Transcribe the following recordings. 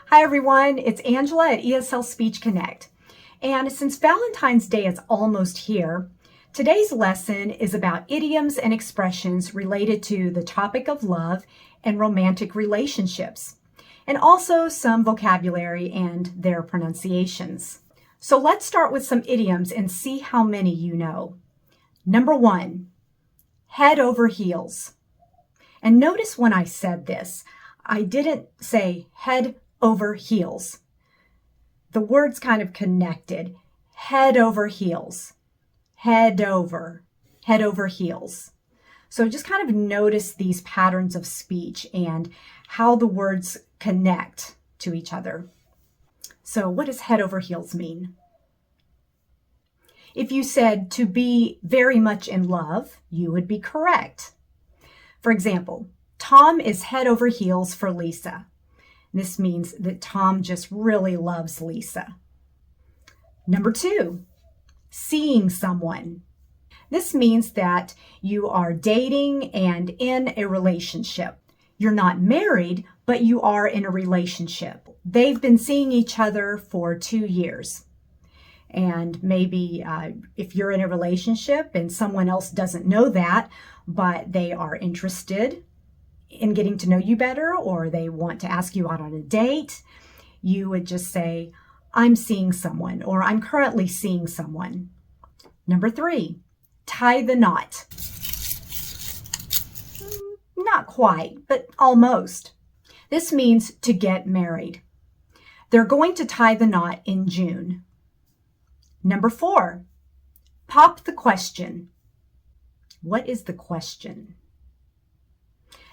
Hi everyone, it's Angela at ESL Speech Connect. And since Valentine's Day is almost here, today's lesson is about idioms and expressions related to the topic of love and romantic relationships, and also some vocabulary and their pronunciations. So let's start with some idioms and see how many you know. Number 1, head over heels. And notice when I said this, I didn't say head over heels. The words kind of connected. Head over heels. Head over heels. So just kind of notice these patterns of speech and how the words connect to each other. So what does head over heels mean? If you said to be very much in love, you would be correct. For example, Tom is head over heels for Lisa. This means that Tom just really loves Lisa. Number 2, seeing someone. This means that you are dating and in a relationship. You're not married, but you are in a relationship. They've been seeing each other for 2 years. And maybe if you're in a relationship and someone else doesn't know that, but they are interested in getting to know you better, or they want to ask you out on a date, you would just say, I'm seeing someone, or I'm currently seeing someone. Number 3, tie the knot. Not quite, but almost. This means to get married. They're going to tie the knot in June. Number 4, pop the question. What is the question?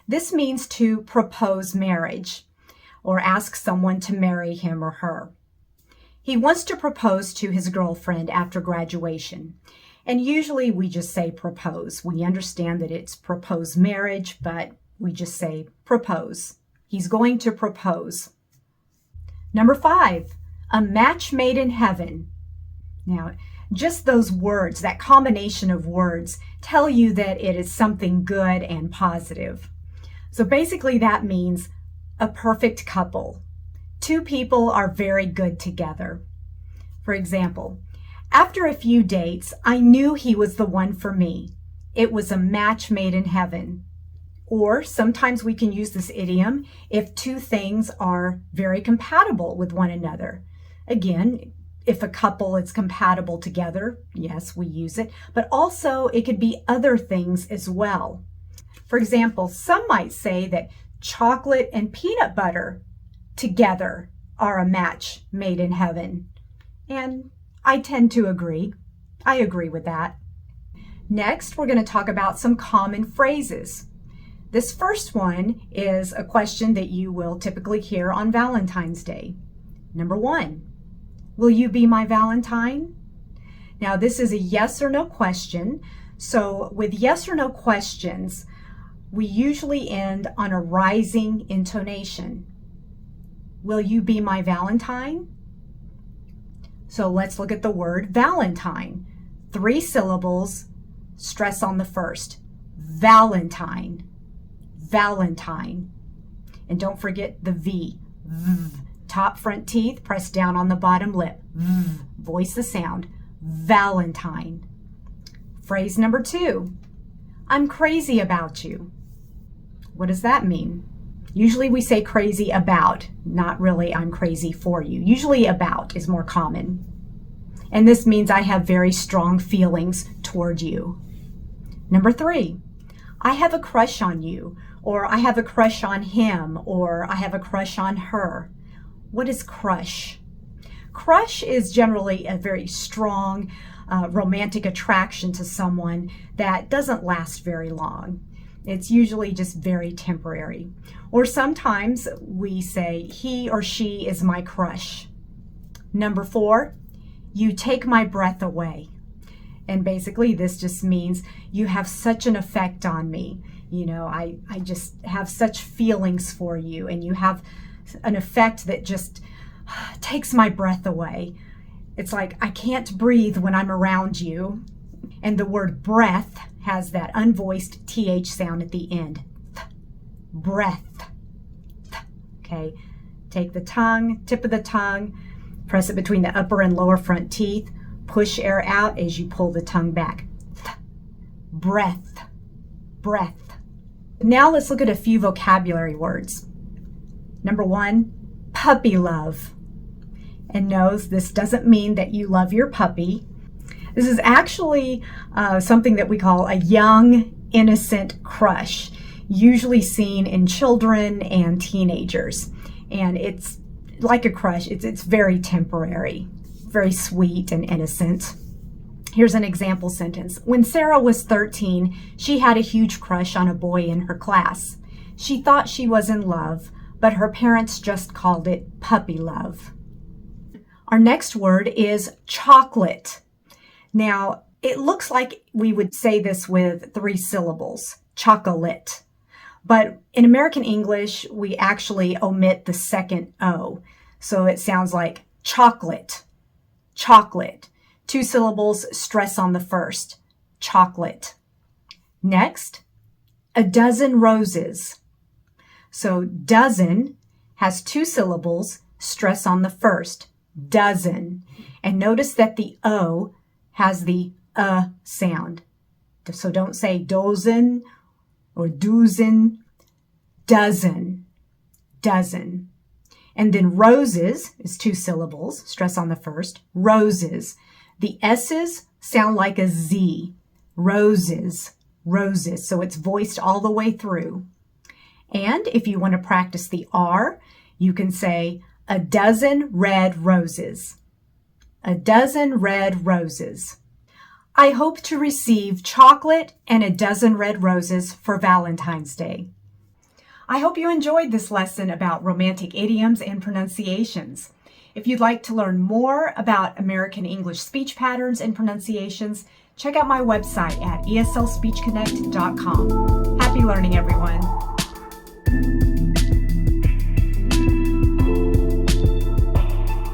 This means to propose marriage or ask someone to marry him or her. He wants to propose to his girlfriend after graduation. And usually we just say propose. We understand that it's propose marriage, but we just say propose. He's going to propose. Number 5, a match made in heaven. Now, just those words, that combination of words, tell you that it is something good and positive. So basically that means a perfect couple. 2 people are very good together. For example, after a few dates, I knew he was the one for me. It was a match made in heaven. Or sometimes we can use this idiom if 2 things are very compatible with one another. Again, if a couple is compatible together, yes, we use it, but also it could be other things as well. For example, some might say that chocolate and peanut butter together are a match made in heaven. And I tend to agree. I agree with that. Next, we're going to talk about some common phrases. This first one is a question that you will typically hear on Valentine's Day. Number 1, will you be my Valentine? Now, this is a yes or no question. So with yes or no questions, we usually end on a rising intonation. Will you be my Valentine? So let's look at the word Valentine. 3 syllables, stress on the first. Valentine. Valentine. And don't forget the V. V. Top front teeth, press down on the bottom lip. V. Voice the sound. Valentine. Phrase number 2. I'm crazy about you. What does that mean? Usually we say crazy about, not really I'm crazy for you. Usually about is more common. And this means I have very strong feelings toward you. Number 3, I have a crush on you, or I have a crush on him, or I have a crush on her. What is crush? Crush is generally a very strong romantic attraction to someone that doesn't last very long. It's usually just very temporary. Or sometimes we say, he or she is my crush. Number 4, you take my breath away. And basically this just means you have such an effect on me. You know, I just have such feelings for you, and you have an effect that just takes my breath away. It's like I can't breathe when I'm around you. And the word breath has that unvoiced TH sound at the end. Breath. Okay. Take the tongue, tip of the tongue, press it between the upper and lower front teeth. Push air out as you pull the tongue back. Breath, breath. Now let's look at a few vocabulary words. Number 1, puppy love. And no, this doesn't mean that you love your puppy. This is actually something that we call a young, innocent crush, usually seen in children and teenagers. And it's like a crush. It's very temporary, very sweet and innocent. Here's an example sentence. When Sarah was 13, she had a huge crush on a boy in her class. She thought she was in love, but her parents just called it puppy love. Our next word is chocolate. Now, it looks like we would say this with 3 syllables, chocolate. But in American English, we actually omit the second O. So it sounds like chocolate, chocolate. 2 syllables, stress on the first, chocolate. Next, a dozen roses. So dozen has 2 syllables, stress on the first, dozen. And notice that the O has the sound. So don't say dozen or dozen, dozen, dozen. And then roses is 2 syllables, stress on the first, roses. The S's sound like a Z, roses, roses. So it's voiced all the way through. And if you want to practice the R, you can say a dozen red roses. A dozen red roses. I hope to receive chocolate and a dozen red roses for Valentine's Day. I hope you enjoyed this lesson about romantic idioms and pronunciations. If you'd like to learn more about American English speech patterns and pronunciations, check out my website at eslspeechconnect.com. Happy learning, everyone.